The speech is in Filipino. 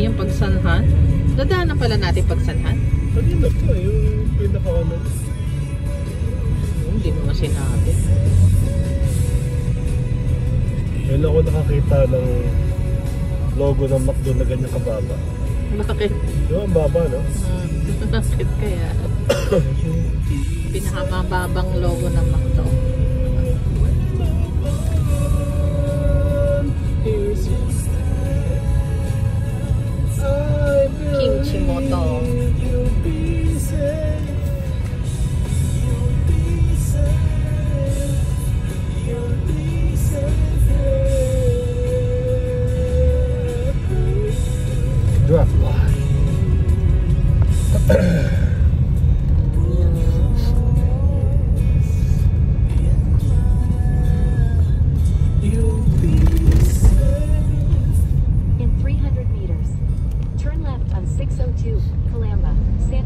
yung pagsanhan. Dadaanan pala natin pagsanhan. Kanina po yung pinaka-ano. Hindi mo sinabi. Ngayon ako nakakita ng logo ng McDo na ganyan kababa. Bakit? Yung ang baba, no? Bakit kaya? Pinakamababang logo ng McDo. Kimchi Moto. Drop line. In 300 meters, turn left on 602, Calamba, San